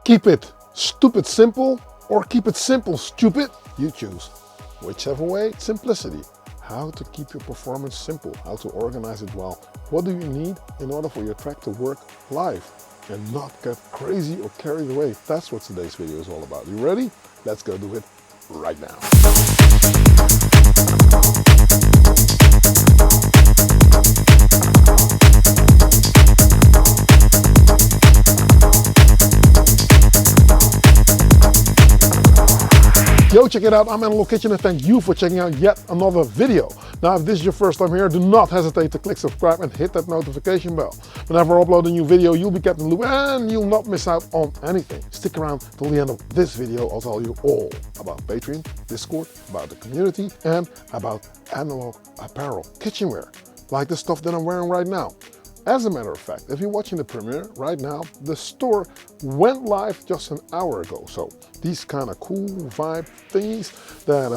Keep it stupid simple or keep it simple stupid? You choose. Whichever way, simplicity. How to keep your performance simple, how to organize it well. What do you need in order for your track to work live and not get crazy or carried away? That's what today's video is all about. You ready? Let's go do it right now. Yo, check it out, I'm Analog Kitchen and thank you for checking out yet another video. Now, if this is your first time here, do not hesitate to click subscribe and hit that notification bell. Whenever I upload a new video, you'll be kept in the loop and you'll not miss out on anything. Stick around till the end of this video. I'll tell you all about Patreon, Discord, about the community, and about analog apparel, kitchenware, like the stuff that I'm wearing right now. As a matter of fact, if you're watching the premiere right now, the store went live just an hour ago. So these kind of cool vibe thingies that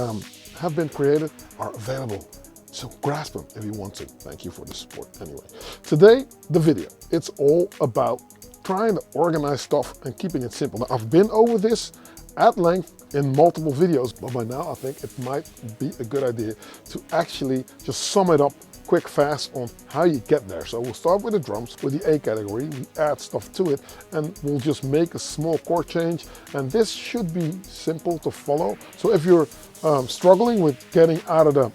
have been created are available. So grasp them if you want to. Thank you for the support anyway. Today, the video, it's all about trying to organize stuff and keeping it simple. Now, I've been over this at length in multiple videos, but by now I think it might be a good idea to actually just sum it up quick, fast on how you get there. So we'll start with the drums, with the A category. We add stuff to it and we'll just make a small chord change. And this should be simple to follow. So if you're struggling with getting out of the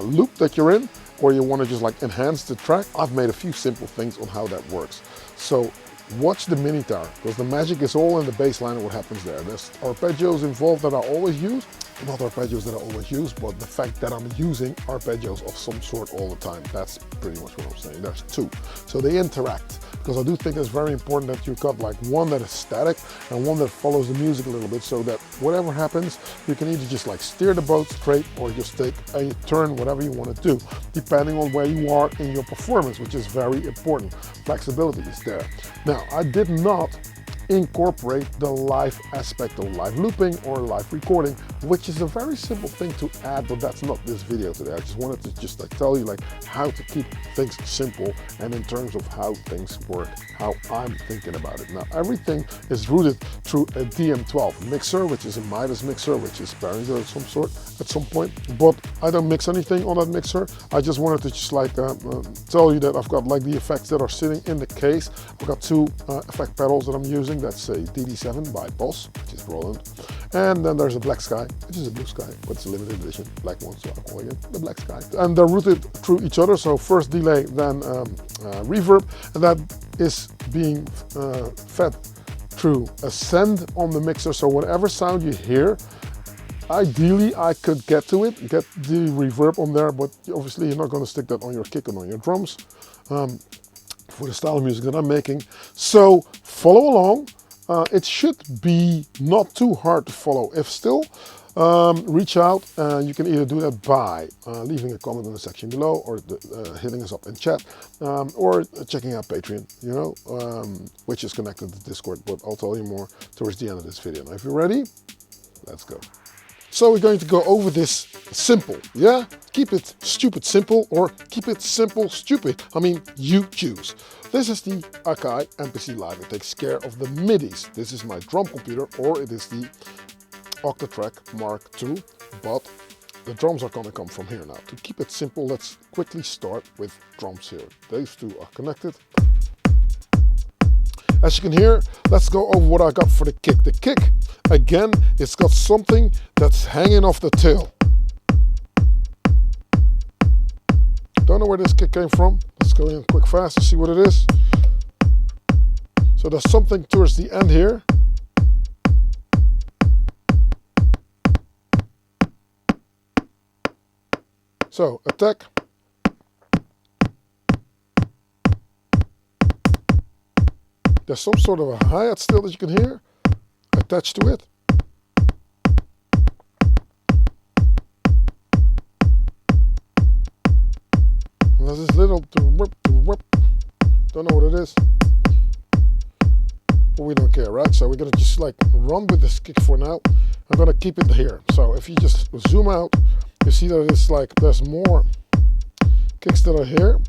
loop that you're in, or you want to just like enhance the track, I've made a few simple things on how that works. So watch the Minitaur, because the magic is all in the bass line and what happens there. There's arpeggios involved that I always use. Not arpeggios that I always use, but the fact that I'm using arpeggios of some sort all the time. That's pretty much what I'm saying. There's two. So they interact, because I do think it's very important that you've got like one that is static and one that follows the music a little bit, so that whatever happens, you can either just like steer the boat straight or just take a turn, whatever you want to do, depending on where you are in your performance, which is very important. Flexibility is there. Now, I did not incorporate the live aspect of live looping or live recording, which is a very simple thing to add, but that's not this video today. I just wanted to just like tell you like how to keep things simple and in terms of how things work, how I'm thinking about it. Now, everything is routed through a DM12 mixer, which is a Midas mixer, which is Behringer of some sort at some point, but I don't mix anything on that mixer. I just wanted to just like tell you that I've got like the effects that are sitting in the case. I've got two effect pedals that I'm using. That's a DD7 by Boss, which is Roland. And then there's a Black Sky, which is a blue sky, but it's a limited edition, black one, so I'm calling it the Black Sky. And they're routed through each other, so first delay, then reverb, and that is being fed through a send on the mixer, so whatever sound you hear, ideally I could get to it, get the reverb on there, but obviously you're not going to stick that on your kick and on your drums. For the style of music that I'm making. So follow along. It should be not too hard to follow. If still, reach out. You can either do that by leaving a comment in the section below, or hitting us up in chat, or checking out Patreon, you know, which is connected to Discord, but I'll tell you more towards the end of this video. Now, if you're ready, let's go. So we're going to go over this simple, yeah? Keep it stupid simple or keep it simple stupid. I mean, you choose. This is the Akai MPC Live. It takes care of the MIDIs. This is my drum computer, or it is the Octatrack Mark II, but the drums are going to come from here now. To keep it simple, let's quickly start with drums here. These two are connected. As you can hear, let's go over what I got for the kick. The kick, again, it's got something that's hanging off the tail. Don't know where this kick came from. Let's go in quick fast to see what it is. So there's something towards the end here. So, attack. There's some sort of a hi-hat still that you can hear attached to it. And there's this little don't know what it is, but we don't care, right? So we're gonna just like run with this kick for now. I'm gonna keep it here. So if you just zoom out, you see that it's like there's more kicks that are here.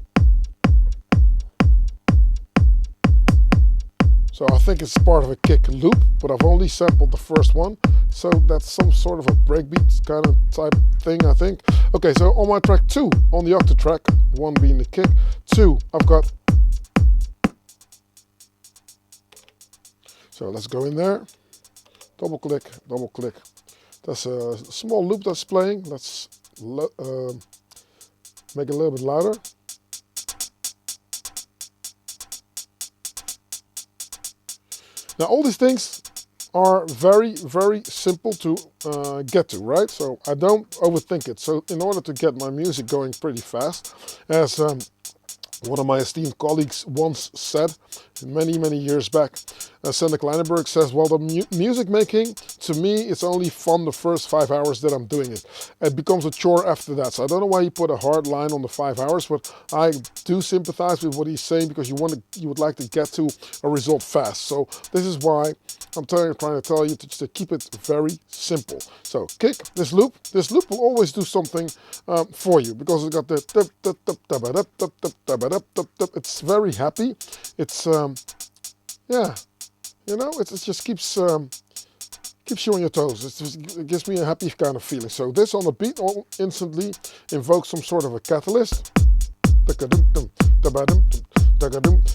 So I think it's part of a kick loop, but I've only sampled the first one. So that's some sort of a breakbeat kind of type thing, I think. Okay, so on my track 2, on the octave track, 1 being the kick, 2, I've got. So let's go in there, double click, double click. That's a small loop that's playing. Let's make it a little bit louder. Now all these things are very, very simple to get to, right? So I don't overthink it. So in order to get my music going pretty fast, as one of my esteemed colleagues once said, many, many years back, Sander Kleineberg says, well, the music making, to me, it's only fun the first 5 hours that I'm doing it. It becomes a chore after that. So I don't know why he put a hard line on the 5 hours, but I do sympathize with what he's saying, because you would like to get to a result fast. So this is why I'm trying to tell you to keep it very simple. So kick, this loop will always do something for you, because it's got the it's very happy. It's yeah, you know, it just keeps you on your toes. It gives me a happy kind of feeling. So this on the beat instantly invokes some sort of a catalyst.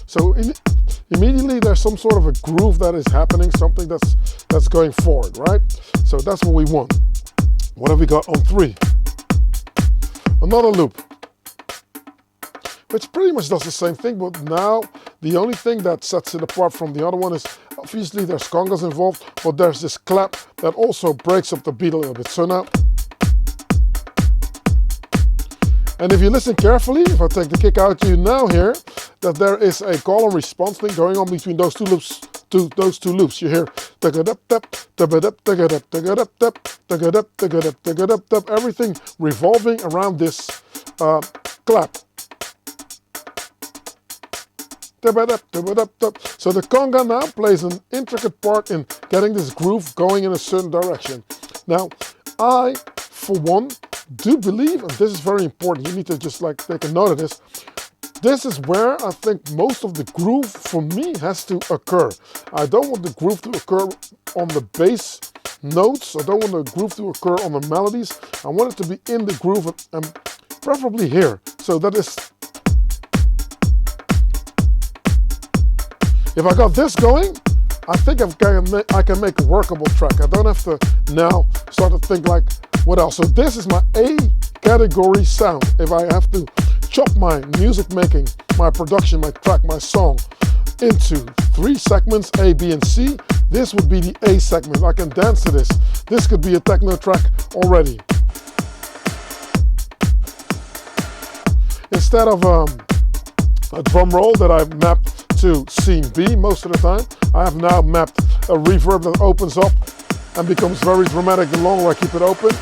So immediately there's some sort of a groove that is happening, something that's going forward, right? So that's what we want. What have we got on 3? Another loop, which pretty much does the same thing, but now the only thing that sets it apart from the other one is obviously there's congas involved, but there's this clap that also breaks up the beat a little bit. So now, and if you listen carefully, if I take the kick out, you now hear that there is a call and response thing going on between those two loops. You hear everything revolving around this clap. So the conga now plays an intricate part in getting this groove going in a certain direction. Now, I, for one, do believe, and this is very important, you need to just like take a note of this, this is where I think most of the groove for me has to occur. I don't want the groove to occur on the bass notes, I don't want the groove to occur on the melodies, I want it to be in the groove and preferably here. So that is, if I got this going, I think I can make a workable track. I don't have to now start to think like, what else? So this is my A category sound. If I have to chop my music making, my production, my track, my song into 3 segments, A, B, and C, this would be the A segment. I can dance to this. This could be a techno track already. Instead of a drum roll that I've mapped to scene B most of the time, I have now mapped a reverb that opens up and becomes very dramatic the longer I keep it open.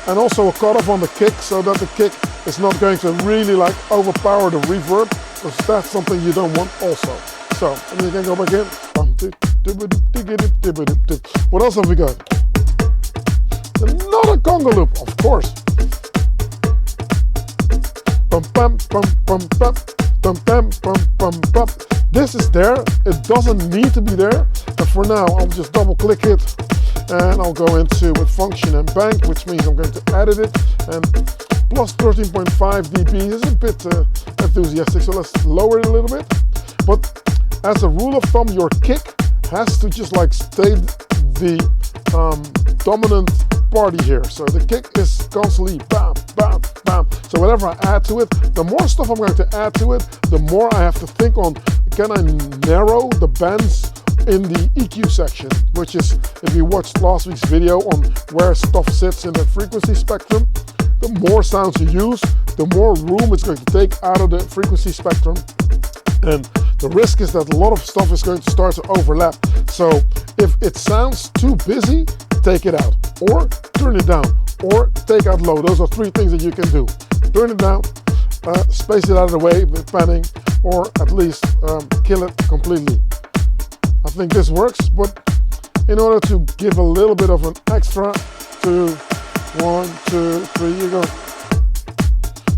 And also a cutoff on the kick, so that the kick is not going to really like overpower the reverb, because that's something you don't want also. So, and you can go back in. What else have we got? Another conga loop, of course. This is there, it doesn't need to be there, and for now I'll just double click it and I'll go into with function and bank, which means I'm going to edit it, and plus 13.5 dB is a bit enthusiastic, so let's lower it a little bit. But as a rule of thumb, your kick has to just like stay the dominant party here. So the kick is constantly bam, bam, bam. So whatever I add to it, the more stuff I'm going to add to it, the more I have to think on, can I narrow the bands in the EQ section, which is, if you watched last week's video on where stuff sits in the frequency spectrum, the more sounds you use, the more room it's going to take out of the frequency spectrum. And the risk is that a lot of stuff is going to start to overlap. So if it sounds too busy, take it out, or turn it down, or take out low. Those are 3 things that you can do. Turn it down, space it out of the way with panning, or at least kill it completely. I think this works, but in order to give a little bit of an extra, 2, 1, 2, 3, you go.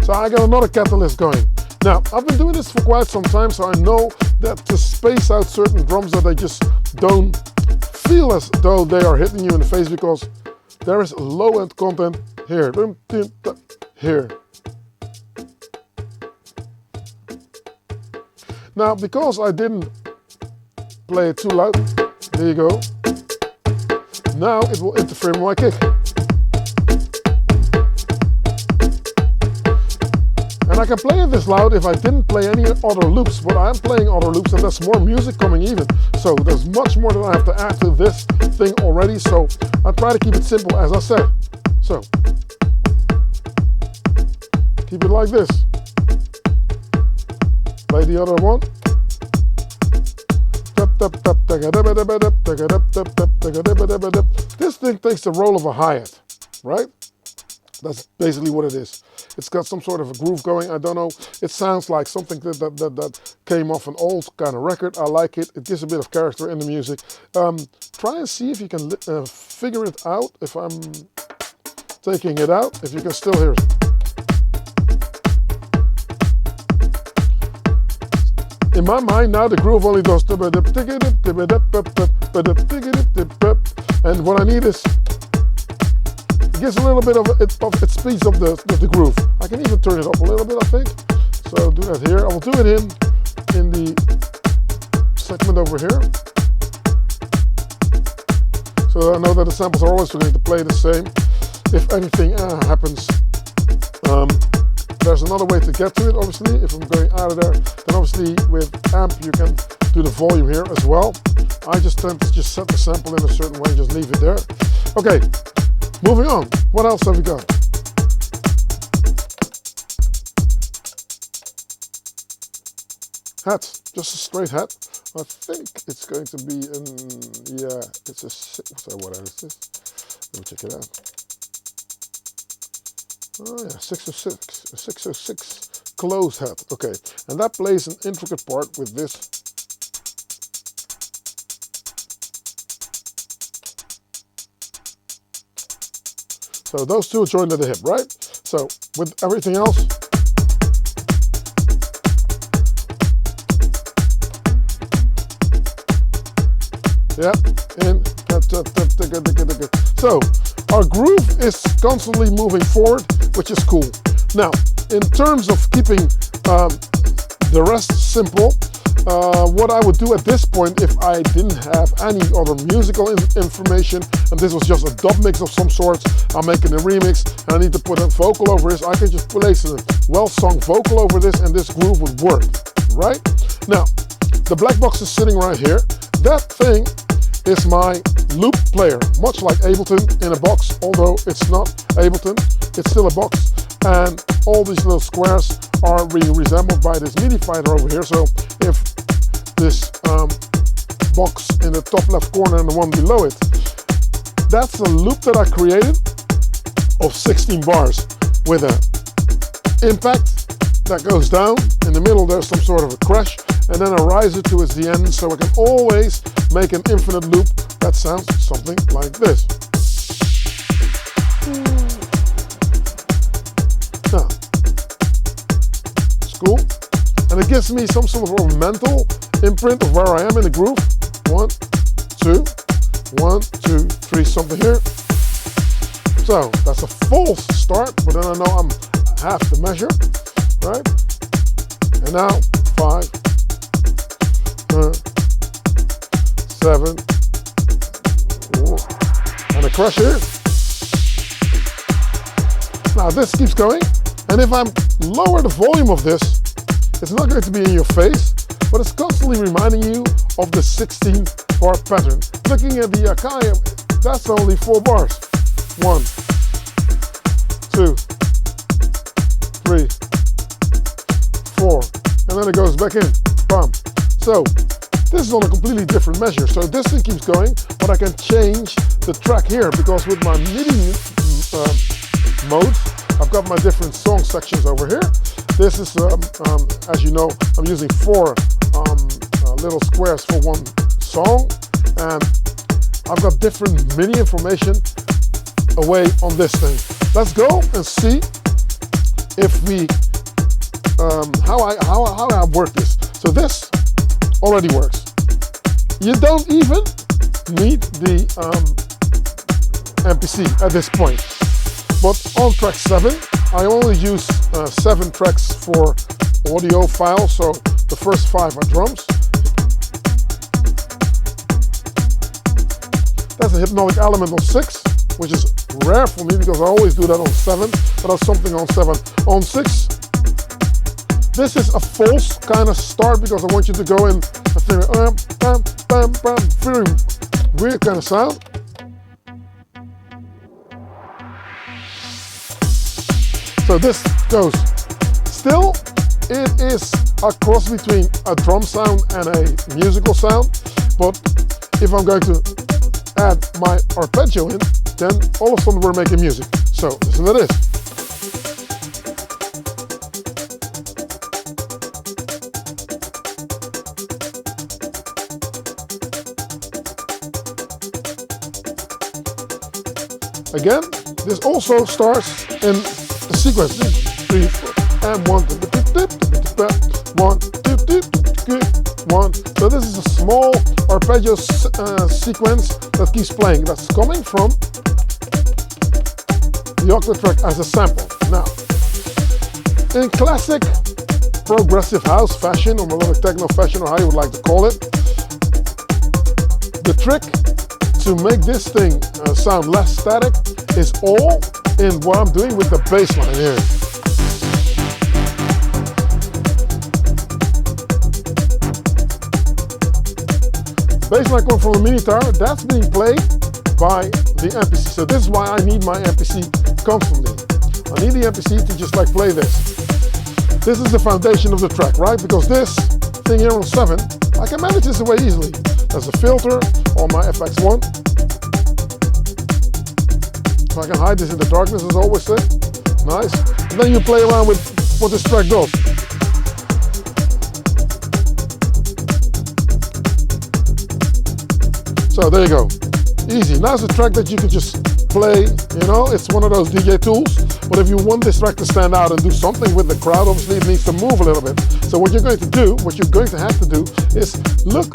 So I got another catalyst going. Now, I've been doing this for quite some time, so I know that to space out certain drums that they just don't feel as though they are hitting you in the face, because there is low-end content here, here. Now, because I didn't play it too loud, there you go. Now it will interfere with my kick. And I can play it this loud if I didn't play any other loops, but I am playing other loops and there's more music coming even. So there's much more that I have to add to this thing already, so I try to keep it simple as I said. So, keep it like this. Play the other one. This thing takes the role of a hi-hat, right? That's basically what it is. It's got some sort of a groove going, I don't know. It sounds like something that came off an old kind of record. I like it. It gives a bit of character in the music. Try and see if you can figure it out if I'm taking it out, if you can still hear it. In my mind now the groove only does, and what I need is, it gives a little bit of it speeds up the groove. I can even turn it up a little bit, I think. So do that here. I will do it in the segment over here. So I know that the samples are always going to play the same. If anything happens, there's another way to get to it, obviously. If I'm going out of there, then obviously with amp you can do the volume here as well. I just tend to just set the sample in a certain way, just leave it there. Okay, moving on. What else have we got? Hat, just a straight hat. I think it's going to be yeah, it's a what is this? Let me check it out. Oh yeah, 606, a 606 closed hat. Okay, and that plays an intricate part with this. So those two are joined at the hip, right? So with everything else, yeah, so our groove is constantly moving forward, which is cool. Now, in terms of keeping the rest simple, what I would do at this point if I didn't have any other musical information and this was just a dub mix of some sort, I'm making a remix and I need to put a vocal over this, I can just place a well-sung vocal over this and this groove would work, right? Now, the black box is sitting right here. That thing is my loop player, much like Ableton in a box, although it's not Ableton, it's still a box. And all these little squares are being resembled by this MIDI fighter over here. So if this box in the top left corner and the one below it, that's a loop that I created of 16 bars with an impact that goes down. In the middle there's some sort of a crash, and then I rise it towards the end, so I can always make an infinite loop that sounds something like this. Now, it's cool, and it gives me some sort of a mental imprint of where I am in the groove. 1, 2, 1, 2, 3, something here. So that's a false start, but then I know I'm half the measure, right? And now 5, 7, and a crash here. Now this keeps going, and if I lower the volume of this, it's not going to be in your face, but it's constantly reminding you of the 16-bar pattern. Looking at the K.I.S.S, that's only 4 bars. 1, 2, 3, 4, and then it goes back in. Bam. So this is on a completely different measure. So this thing keeps going, but I can change the track here because with my MIDI modes, I've got my different song sections over here. This is, as you know, I'm using 4 little squares for one song, and I've got different MIDI information away on this thing. Let's go and see if we how I work this. So this already works. You don't even need the MPC at this point. But on track 7, I only use 7 tracks for audio files, so the first 5 are drums. That's a hypnotic element on 6, which is rare for me because I always do that on 7, but that's something on 7. On 6, this is a false kind of start because I want you to go in a very weird kind of sound. So this goes. Still, it is a cross between a drum sound and a musical sound, but if I'm going to add my arpeggio in, then all of a sudden we're making music. So listen to this. Again, this also starts in a sequence. 3, 4, and 1, 1, 1. So this is a small arpeggio sequence that keeps playing. That's coming from the octave track as a sample. Now, in classic progressive house fashion, or melodic techno fashion, or how you would like to call it, the trick to make this thing sound less static is all in what I'm doing with the bass line here. Bass line comes from a Minitaur, that's being played by the MPC. So this is why I need my MPC constantly. I need the MPC to just like play this. This is the foundation of the track, right? Because this thing here on 7, I can manage this away easily. There's a filter on my FX1. So I can hide this in the darkness, as I always say. Nice. And then you play around with what this track does. So there you go. Easy. Now it's a track that you can just play, you know, it's one of those DJ tools. But if you want this track to stand out and do something with the crowd, obviously it needs to move a little bit. So what you're going to do, what you're going to have to do is look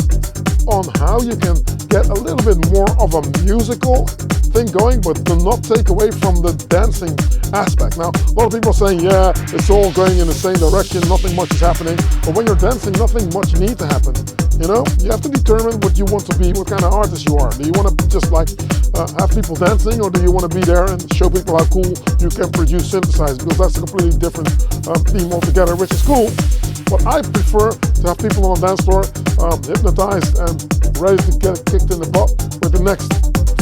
on how you can get a little bit more of a musical thing going, but do not take away from the dancing aspect. Now, a lot of people are saying, yeah, it's all going in the same direction, nothing much is happening. But when you're dancing, nothing much needs to happen. You know, you have to determine what you want to be, what kind of artist you are. Do you want to just like have people dancing, or do you want to be there and show people how cool you can produce synthesized? Because that's a completely different theme altogether, which is cool. But I prefer to have people on the dance floor hypnotized and ready to get kicked in the butt with the next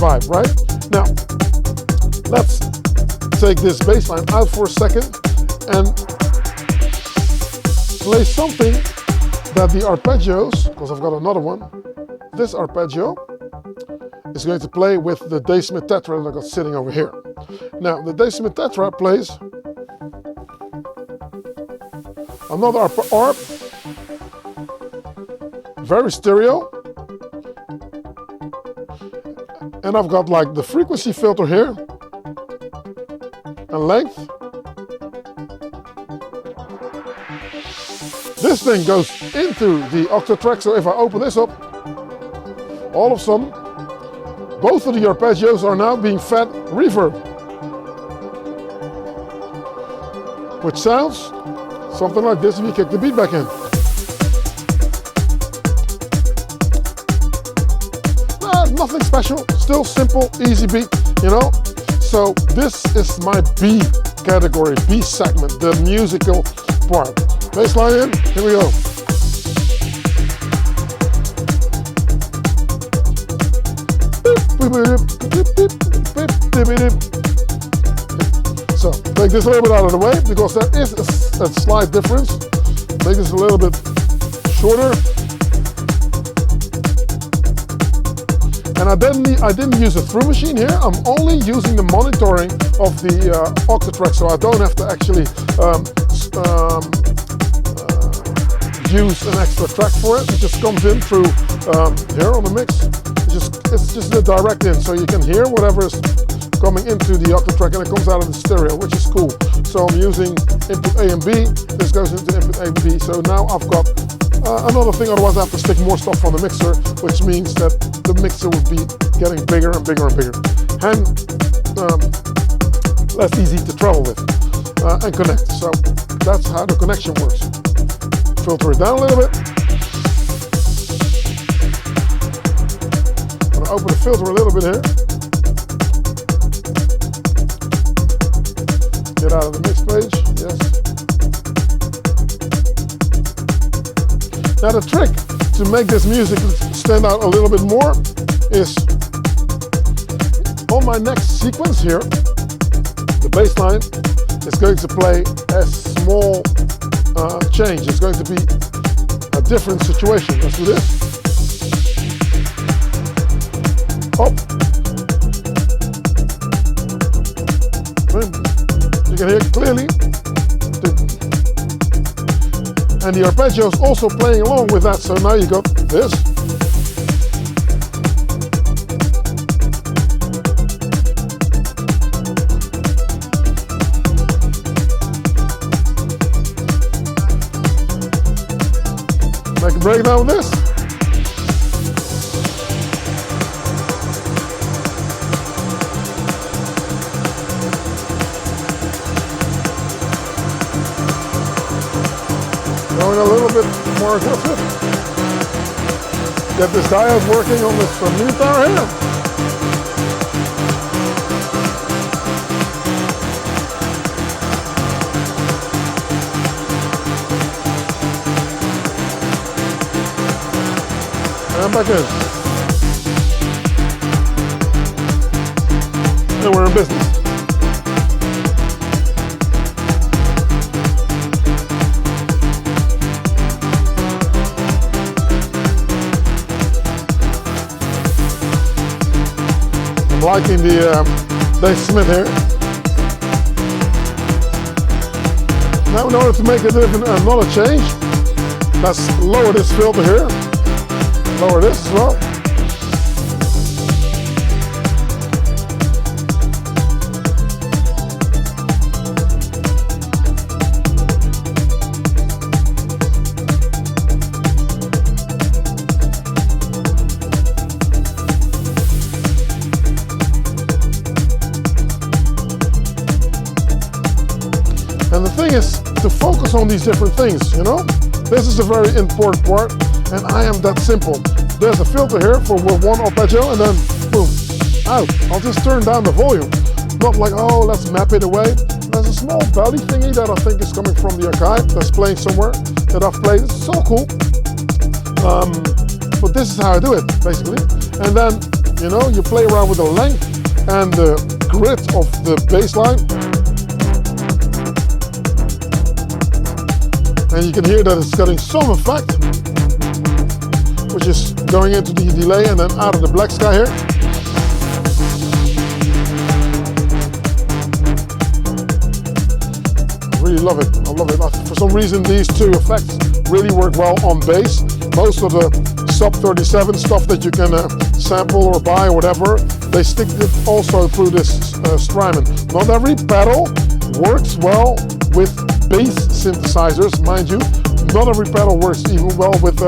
vibe, right? Now, let's take this bass line out for a second and play something that the arpeggios, because I've got another one, this arpeggio is going to play with the D Smith tetra that I got sitting over here. Now, the D Smith tetra plays another arp, very stereo, and I've got like the frequency filter here and length. This thing goes into the octave track, so if I open this up, all of a sudden, both of the arpeggios are now being fed reverb, which sounds something like this if you kick the beat back in. Nothing special, still simple, easy beat, you know? So this is my B category, B segment, the musical part. Bass line in, here we go. So take this a little bit out of the way because there is a slight difference. Make this a little bit shorter. And I didn't use a through machine here. I'm only using the monitoring of the octave track, so I don't have to actually use an extra track for it. It just comes in through here on the mix. It's just the direct in, so you can hear whatever is coming into the octave track, and it comes out of the stereo, which is cool. So I'm using input A and B. This goes into input A and B. So now I've got Another thing, otherwise I have to stick more stuff on the mixer, which means that the mixer would be getting bigger and bigger and bigger, and less easy to travel with and connect. So that's how the connection works. Filter it down a little bit. I'm gonna open the filter a little bit here. Get out of the mix page, yes. Now the trick to make this music stand out a little bit more is on my next sequence here, the bass line is going to play a small change. It's going to be a different situation. Let's do this. Up. You can hear it clearly. And the arpeggio is also playing along with that, so now you got this. Make a breakdown with this. Going a little bit more aggressive. Get this diode working on this Minitaur here. And back in. And we're in business. I'm liking the Dave Smith here. Now in order to make another change, let's lower this filter here. Lower this as well. And the thing is to focus on these different things, you know? This is a very important part, and I am that simple. There's a filter here for one arpeggio, and then boom, out. I'll just turn down the volume. Not like, oh, let's map it away. There's a small belly thingy that I think is coming from the archive that's playing somewhere that I've played. It's so cool. But this is how I do it, basically. And then, you know, you play around with the length and the grit of the bass line. And you can hear that it's getting some effect, which is going into the delay and then out of the black sky here. I really love it. I love it. For some reason, these two effects really work well on bass. Most of the sub 37 stuff that you can sample or buy or whatever, they stick it also through this Strymon. Not every pedal works well with bass synthesizers, mind you. Not every pedal works even well with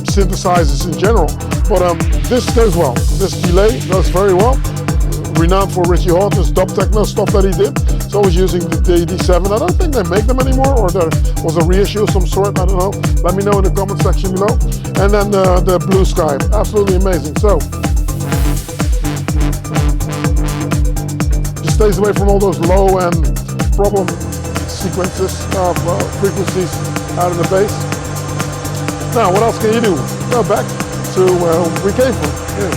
synthesizers in general. But this goes well. This delay goes very well. Renowned for Richie Hawtin's dub techno stuff that he did. So I was using the D7. I don't think they make them anymore, or there was a reissue of some sort. I don't know. Let me know in the comment section below. And then the Blue Sky, absolutely amazing. So stays away from all those low end problem sequences of frequencies out of the bass. Now, what else can you do? Go back to where we came from. Yeah.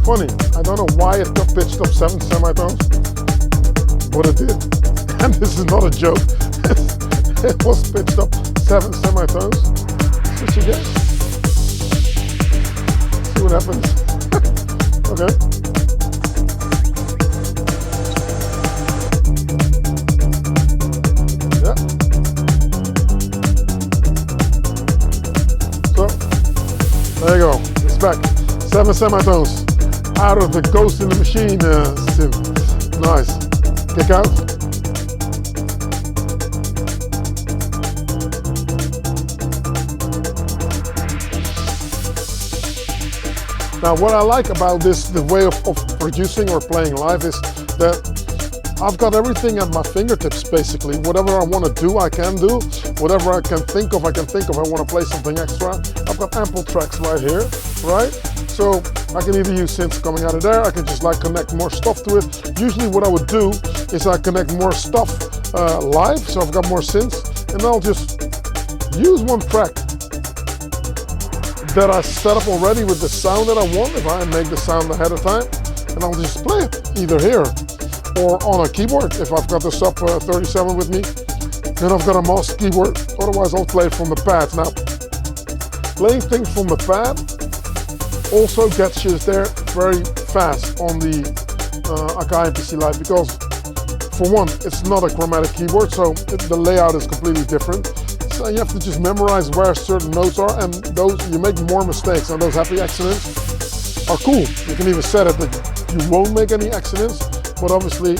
Funny, I don't know why it got pitched up 7 semitones, but it did. And this is not a joke. It was pitched up 7 semitones. Switch again. See what happens. Okay. 7 semitones out of the Ghost in the Machine synth. Nice. Kick out. Now what I like about this, the way of producing or playing live, is that I've got everything at my fingertips basically. Whatever I want to do, I can do. Whatever I can think of, I can think of. I want to play something extra. I've got ample tracks right here, right? So I can either use synths coming out of there, I can just like connect more stuff to it. Usually what I would do is I connect more stuff live, so I've got more synths, and I'll just use one track that I set up already with the sound that I want, if I make the sound ahead of time, and I'll just play it, either here or on a keyboard, if I've got the sub 37 with me, then I've got a mouse keyboard, otherwise I'll play it from the pad. Now, playing things from the pad also gets you there very fast on the Akai MPC Lite, because for one, it's not a chromatic keyboard, so the layout is completely different. So you have to just memorize where certain notes are, and those you make more mistakes, and those happy accidents are cool. You can even set it that you won't make any accidents, but obviously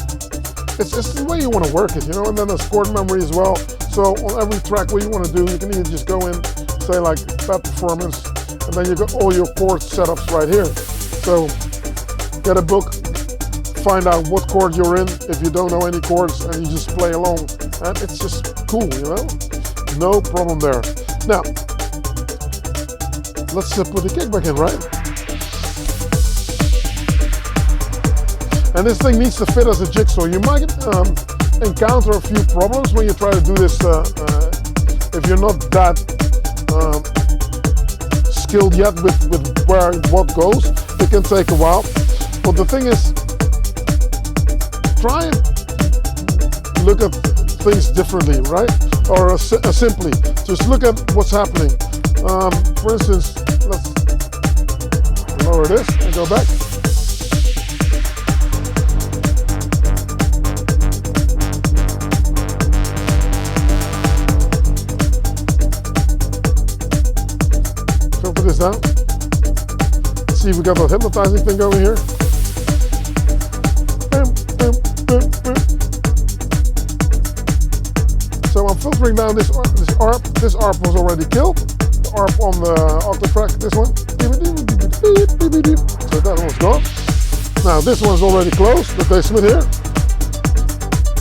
it's just the way you want to work it, you know. And then there's chord memory as well. So on every track, what you want to do, you can either just go in, say like pad performance, and then you got all your chord setups right here. So get a book, find out what chord you're in if you don't know any chords, and you just play along, and it's just cool, you know. No problem there. Now, let's put the kick back in, right? And this thing needs to fit as a jigsaw. You might encounter a few problems when you try to do this if you're not that skilled yet with where what goes. It can take a while. But the thing is, try and look at things differently, right? Or simply, just look at what's happening. For instance, let's lower this and go back. So put this down. Let's see if we got that hypnotizing thing over here. So I'm filtering down this ARP. This ARP was already killed. The ARP on the octave track, this one. So that one's gone. Now this one's already closed, the basement here.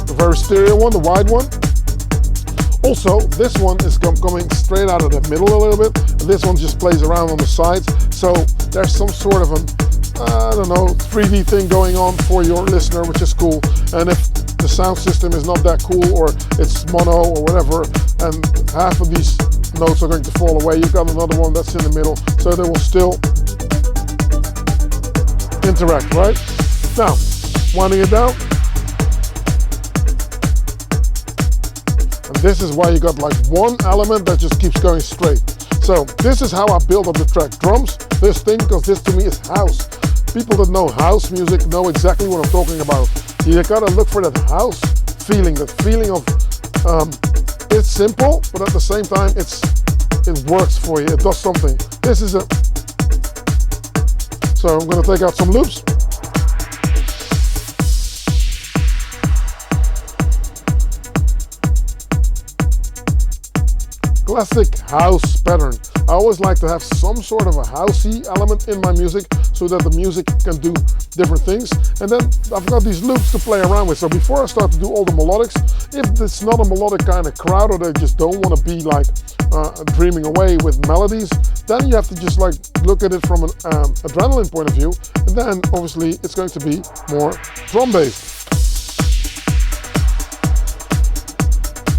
The very stereo one, the wide one. Also, this one is coming straight out of the middle a little bit, and this one just plays around on the sides. So there's some sort of an, I don't know, 3D thing going on for your listener, which is cool. And if the sound system is not that cool, or it's mono or whatever, and half of these notes are going to fall away, you've got another one that's in the middle, so they will still interact, right? Now, winding it down. And this is why you got like one element that just keeps going straight. So this is how I build up the track. Drums, this thing, because this to me is house. People that know house music know exactly what I'm talking about. You gotta look for that house feeling, that feeling of it's simple, but at the same time it works for you, it does something. This is a, so I'm gonna take out some loops. Classic house pattern. I always like to have some sort of a housey element in my music so that the music can do different things. And then I've got these loops to play around with. So before I start to do all the melodics, if it's not a melodic kind of crowd, or they just don't want to be like dreaming away with melodies, then you have to just like look at it from an adrenaline point of view. And then obviously it's going to be more drum based.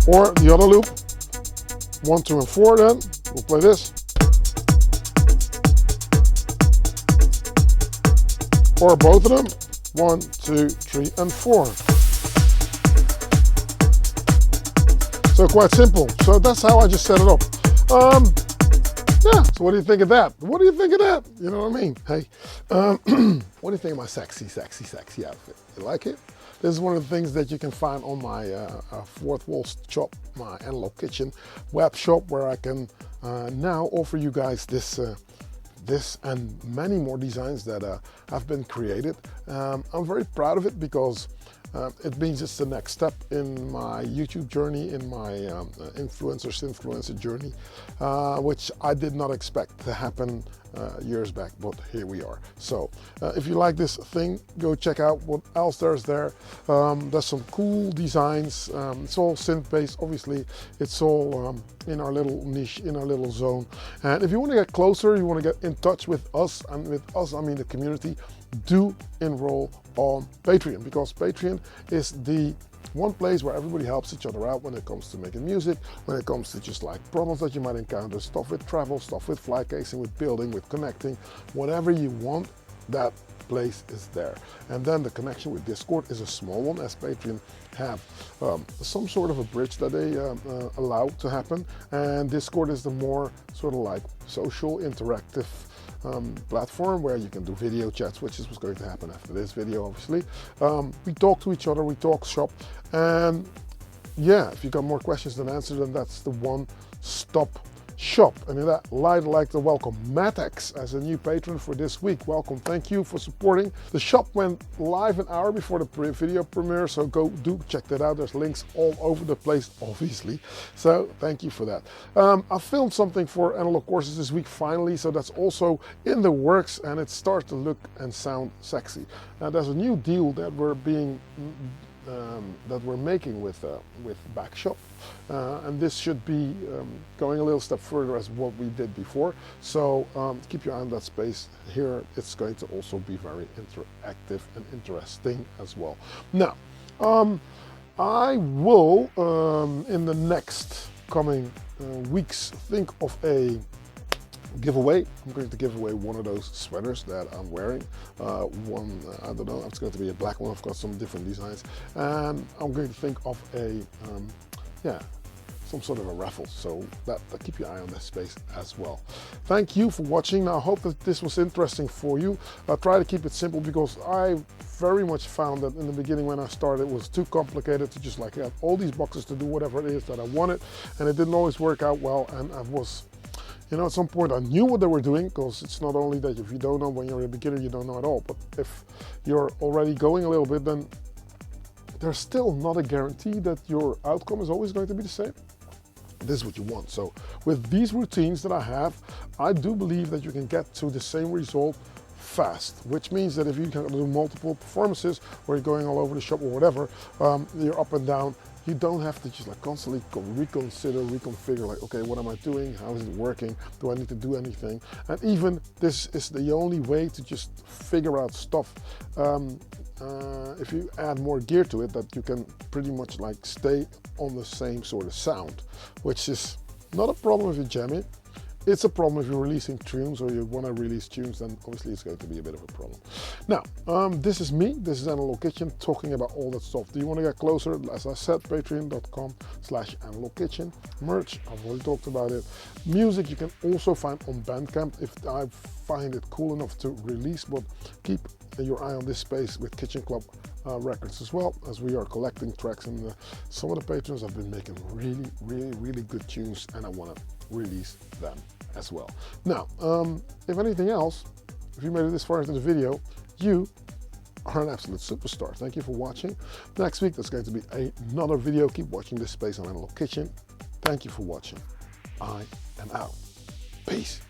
Or the other loop. 1, 2, and 4 then, we'll play this. Or both of them, 1, 2, 3, and 4. So quite simple. So that's how I just set it up. Yeah, so what do you think of that? What do you think of that? You know what I mean? Hey, what do you think of my sexy outfit? You like it? This is one of the things that you can find on my Fourth Wall Shop, my Analog Kitchen web shop, where I can now offer you guys this this and many more designs that have been created. I'm very proud of it because it means it's the next step in my YouTube journey, in my influencer journey, which I did not expect to happen years back, but here we are. So if you like this thing, go check out what else there's there. There's some cool designs. It's all synth based, obviously. It's all in our little niche, in our little zone. And if you want to get closer, you want to get in touch with us, and with us I mean the community, do enroll on Patreon, because Patreon is the one place where everybody helps each other out when it comes to making music, when it comes to just like problems that you might encounter, stuff with travel, stuff with fly casing, with building, with connecting, whatever you want, that place is there. And then the connection with Discord is a small one, as Patreon have some sort of a bridge that they allow to happen, and Discord is the more sort of like social, interactive platform where you can do video chats, which is what's going to happen after this video, obviously. We talk to each other, we talk shop, and yeah, if you got more questions than answers, then that's the one-stop shop. And in that light, I'd like to welcome Matex as a new patron for this week. Welcome, thank you for supporting. The shop went live an hour before the video premiere, so go do check that out. There's links all over the place, obviously. So thank you for that. I filmed something for Analog Courses this week finally, so that's also in the works, and it starts to look and sound sexy. Now there's a new deal that we're making with Backshop, and this should be going a little step further as what we did before. So keep your eye on that space. Here it's going to also be very interactive and interesting as well. Now I will in the next coming weeks think of a giveaway. I'm going to give away one of those sweaters that I'm wearing. I don't know, it's going to be a black one. I've got some different designs, and I'm going to think of a some sort of a raffle, so that keep your eye on that space as well. Thank you for watching. Now I hope that this was interesting for you. I'll try to keep it simple, because I very much found that in the beginning when I started, it was too complicated to just like have all these boxes to do whatever it is that I wanted, and it didn't always work out well. And I was, you know, at some point I knew what they were doing, because it's not only that if you don't know when you're a beginner, you don't know at all, but if you're already going a little bit, then there's still not a guarantee that your outcome is always going to be the same. This is what you want. So with these routines that I have, I do believe that you can get to the same result fast, which means that if you can do multiple performances, or you're going all over the shop or whatever, you're up and down, you don't have to just like constantly reconfigure, like, okay, what am I doing? How is it working? Do I need to do anything? And even this is the only way to just figure out stuff. If you add more gear to it, that you can pretty much like stay on the same sort of sound, which is not a problem if you jam it. It's a problem if you're releasing tunes, or you want to release tunes, then obviously it's going to be a bit of a problem. Now, this is me, this is Analog Kitchen, talking about all that stuff. Do you want to get closer? As I said, patreon.com/Analog Kitchen. Merch, I've already talked about it. Music you can also find on Bandcamp if I find it cool enough to release, but keep your eye on this space with Kitchen Club records as well, as we are collecting tracks, and some of the patrons have been making really good tunes, and I want to release them as well. Now, if anything else, if you made it this far into the video, you are an absolute superstar. Thank you for watching. Next week there's going to be another video. Keep watching this space on Analog Kitchen. Thank you for watching. I am out. Peace.